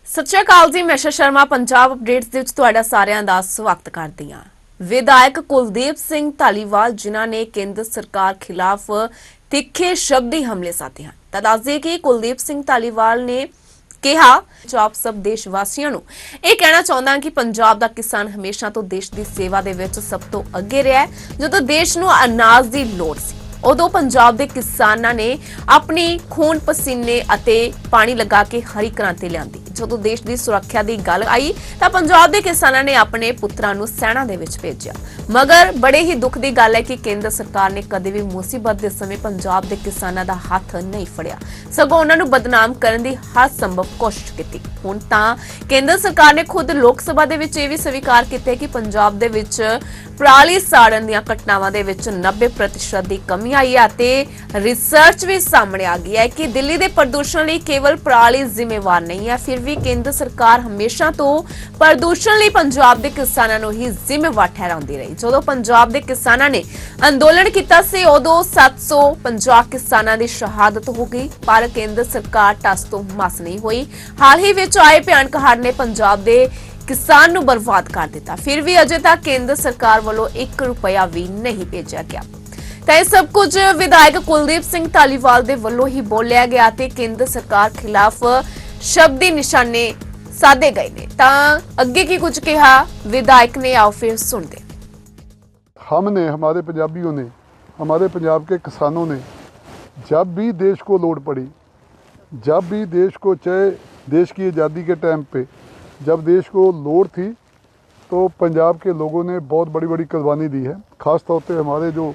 सत श्री अकाल जी, मैं आशा शर्मा पंजाब अपडेट्स ਦੇ ਵਿੱਚ ਤੁਹਾਡਾ ਸਾਰਿਆਂ ਦਾ ਸਵਾਗਤ ਕਰਦੀ ਹਾਂ। विधायक कुलदीप सिंह धालीवाल जिन्हां ने केंद्र सरकार खिलाफ तिखे शब्दी हमले साधे हैं। ਤਾਂ ਦੱਸ ਦਈਏ ਕਿ ਕੁਲਦੀਪ ਸਿੰਘ ਧਾਲੀਵਾਲ ਨੇ ਕਿਹਾ ਪੰਜਾਬ ਸਭ ਦੇਸ਼ ਵਾਸੀਆਂ ਨੂੰ ਇਹ ਕਹਿਣਾ ਚਾਹੁੰਦਾ ਕਿ ਪੰਜਾਬ ਦਾ ਕਿਸਾਨ ਹਮੇਸ਼ਾ ਤੋਂ ਦੇਸ਼ ਦੀ ਸੇਵਾ ਦੇ ਵਿੱਚ ਸਭ ਤੋਂ ਅੱਗੇ ਰਿਹਾ ਹੈ। ਜਦੋਂ ਦੇਸ਼ ਨੂੰ ਅਨਾਜ ਦੀ ਲੋੜ ਸੀ ਉਦੋਂ ਪੰਜਾਬ ਦੇ ਕਿਸਾਨਾਂ ਨੇ ਆਪਣੀ ਖੂਨ ਪਸੀਨੇ ਅਤੇ ਪਾਣੀ ਲਗਾ ਕੇ ਹਰੀ ਕ੍ਰਾਂਤੀ ਲਿਆਂਦੀ। ਜਦੋਂ ਦੇਸ਼ ਦੀ ਸੁਰੱਖਿਆ ਦੀ ਗੱਲ ਆਈ ਤਾਂ ਪੰਜਾਬ ਦੇ ਕਿਸਾਨਾਂ ਨੇ ਆਪਣੇ ਪੁੱਤਰਾਂ ਨੂੰ ਸੈਨਾ ਦੇ ਵਿੱਚ ਭੇਜਿਆ। ਮਗਰ ਬੜੇ ਹੀ ਦੁੱਖ ਦੀ ਗੱਲ ਹੈ ਕਿ ਕੇਂਦਰ ਸਰਕਾਰ ਨੇ ਕਦੇ ਵੀ ਮੁਸੀਬਤ ਦੇ ਸਮੇਂ ਪੰਜਾਬ ਦੇ ਕਿਸਾਨਾਂ ਦਾ ਹੱਥ ਨਹੀਂ ਫੜਿਆ, ਸਗੋਂ ਉਹਨਾਂ ਨੂੰ ਬਦਨਾਮ ਕਰਨ ਦੀ ਹਰ ਸੰਭਵ ਕੋਸ਼ਿਸ਼ ਕੀਤੀ। ਹੁਣ ਤਾਂ ਕੇਂਦਰ ਸਰਕਾਰ ਨੇ ਖੁਦ ਲੋਕ ਸਭਾ ਦੇ ਵਿੱਚ ਇਹ ਵੀ ਸਵੀਕਾਰ ਕੀਤਾ ਕਿ ਪੰਜਾਬ ਦੇ ਵਿੱਚ ਪਰਾਲੀ ਸਾੜਨ ਦੀਆਂ ਘਟਨਾਵਾਂ ਦੇ ਵਿੱਚ 90% ਦੀ ਕਮੀ आई है। रिसर्च भी सामने आ गई है कि दिल्ली के प्रदूषण लिए केवल पराली जिम्मेवार नहीं है, फिर भी केंद्र सरकार हमेशा तो प्रदूषण लिए पंजाब के किसानों ही जिम्मेवार ठहराती रही। जो पंजाब के किसानों ने अंदोलन किया सी उदों 750 किसानों की शहादत हो गई, पर केंद्र सरकार टस तो मस नहीं हुई। हाल ही में आए भयानक हड़ ने पंजाब के किसान नूं बर्बाद कर दिता, फिर भी अजे तक केंद्र सरकार वालों 1 रुपया भी नहीं भेजा गया। ਤਾਂ ਇਹ ਸਭ ਕੁਝ ਵਿਧਾਇਕ ਕੁਲਦੀਪ ਸਿੰਘ ਧਾਲੀਵਾਲ ਦੇ ਵੱਲੋਂ ਹੀ ਬੋਲਿਆ ਗਿਆ ਤੇ ਕੇਂਦਰ ਸਰਕਾਰ ਖਿਲਾਫ ਸ਼ਬਦੀ ਨਿਸ਼ਾਨੇ ਸਾਧੇ ਗਏ ਨੇ। ਤਾਂ ਅੱਗੇ ਕੀ ਕੁਝ ਕਿਹਾ विधायक ने, आओ फिर सुनते। हमने, हमारे पंजाबियों ने, हमारे पंजाब के किसानों ने जब भी देश को लोड़ पड़ी, जब भी देश को, चाहे देश की आज़ादी के टाइम पे जब देश को लोड़ थी तो पंजाब के लोगों ने बहुत बड़ी बड़ी कुर्बानी दी है। ख़ास तौर पे हमारे जो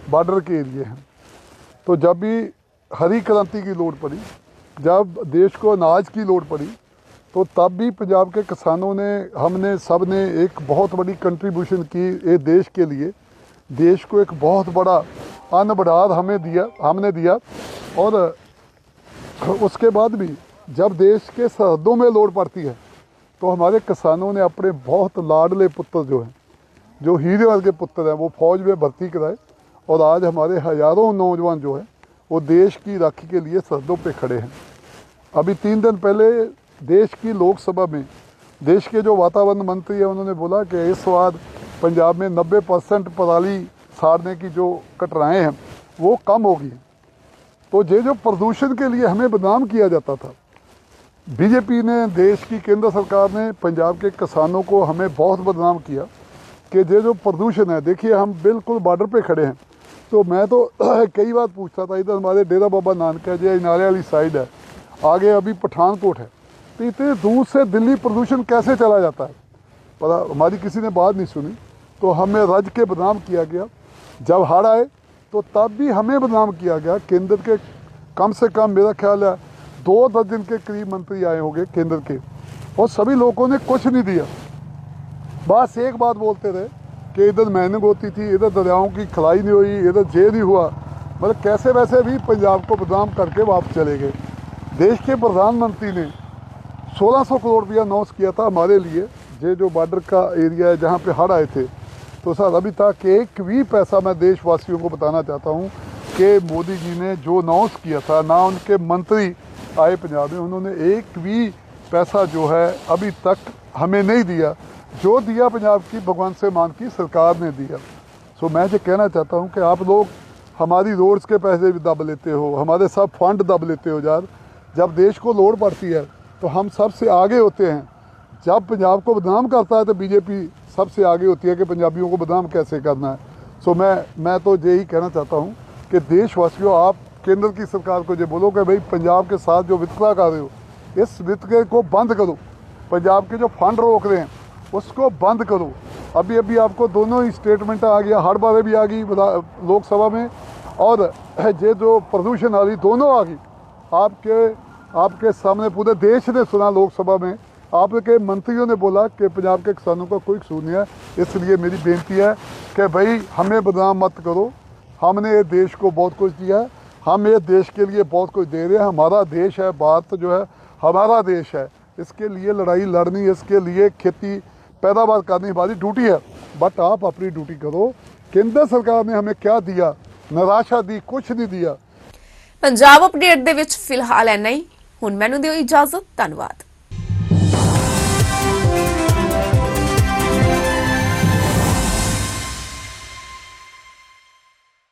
बॉर्डर के एरिए हैं, तो जब भी हरी क्रांति की लोड़ पड़ी, जब देश को अनाज की लोड़ पड़ी, तो तब भी पंजाब के किसानों ने, हमने सब ने एक बहुत बड़ी कंट्रीब्यूशन की ये देश के लिए। देश को एक बहुत बड़ा अन्न बढ़ार हमने दिया। और उसके बाद भी जब देश के सरहदों में लोड़ पड़ती है तो हमारे किसानों ने अपने बहुत लाडले पुत्र जो हैं, जो हीरे वर्गे पुत्र हैं, वो फौज में भर्ती कराए। और आज हमारे हज़ारों नौजवान जो हैं वो देश की राखी के लिए सरहदों पे खड़े हैं। अभी 3 दिन पहले देश की लोकसभा में देश के जो वातावरण मंत्री हैं उन्होंने बोला कि इस बार पंजाब में 90% पराली साड़ने की जो घटनाएँ हैं वो कम होगी। तो ये जो प्रदूषण के लिए हमें बदनाम किया जाता था, बीजेपी ने, देश की केंद्र सरकार ने पंजाब के किसानों को हमें बहुत बदनाम किया कि ये जो प्रदूषण है, देखिए हम बिल्कुल बॉर्डर पे खड़े हैं। तो मैं तो कई बार पूछता था, इधर हमारे डेरा बाबा नानक है, जो इनारे वाली साइड है, आगे अभी पठानकोट है, तो इतने दूर से दिल्ली प्रदूषण कैसे चला जाता है? पर हमारी किसी ने बात नहीं सुनी, तो हमें रज के बदनाम किया गया। जब हड़ आए तो तब भी हमें बदनाम किया गया। केंद्र के कम से कम मेरा ख्याल है 2 दर्जन के करीब मंत्री आए होंगे केंद्र के, और सभी लोगों ने कुछ नहीं दिया। बस एक बात बोलते रहे कि इधर मेहनत होती थी, इधर दरियाओं की खलाई नहीं हुई, इधर जे नहीं हुआ, मतलब कैसे वैसे भी पंजाब को बदनाम करके वापस चले गए। देश के प्रधानमंत्री ने 1600 करोड़ रुपया अनाउंस किया था हमारे लिए, ये जो बॉर्डर का एरिया है जहाँ पे हड़ आए थे। तो सर अभी तक एक भी पैसा, मैं देशवासियों को बताना चाहता हूँ कि मोदी जी ने जो अनाउंस किया था, ना उनके मंत्री आए पंजाब में, उन्होंने एक भी पैसा जो है अभी तक हमें नहीं दिया। जो दिया पंजाब की भगवंत से मान की सरकार ने दिया। सो मैं ये कहना चाहता हूँ कि आप लोग हमारी रोड्स के पैसे भी दब लेते हो, हमारे सब फंड दब लेते हो यार। जब देश को लोड़ पड़ती है तो हम सबसे आगे होते हैं। जब पंजाब को बदनाम करता है तो बीजेपी सबसे आगे होती है कि पंजाबियों को बदनाम कैसे करना है। सो मैं तो यही कहना चाहता हूँ कि देशवासियों, आप केंद्र की सरकार को ये बोलो कि भाई पंजाब के साथ जो वितकरा कर रहे हो, इस वितकरे को बंद करो। पंजाब के जो फंड रोक रहे हैं उसको बंद करो। अभी अभी आपको दोनों ही स्टेटमेंट आ गया, हड़ बारे भी आ गई लोकसभा में, और ये जो प्रदूषण आ रही दोनों आ गई आपके सामने। पूरे देश ने सुना लोकसभा में, आपके मंत्रियों ने बोला कि पंजाब के किसानों का कोई कसूर नहीं है। इसलिए मेरी बेनती है कि भाई हमें बदनाम मत करो। हमने ये देश को बहुत कुछ दिया है, हम ये देश के लिए बहुत कुछ दे रहे हैं। हमारा देश है, भारत जो है हमारा देश है, इसके लिए लड़ाई लड़नी, इसके लिए खेती पैदावार करनी हमारी ड्यूटी है। बट आप अपनी ड्यूटी करो। केंद्र सरकार ने हमें क्या दिया? निराशा दी, कुछ नहीं दिया। पंजाब अपडेट दे विच फिलहाल इन्ना ही। हुण मैनूं दिओ इजाजत। धन्नवाद।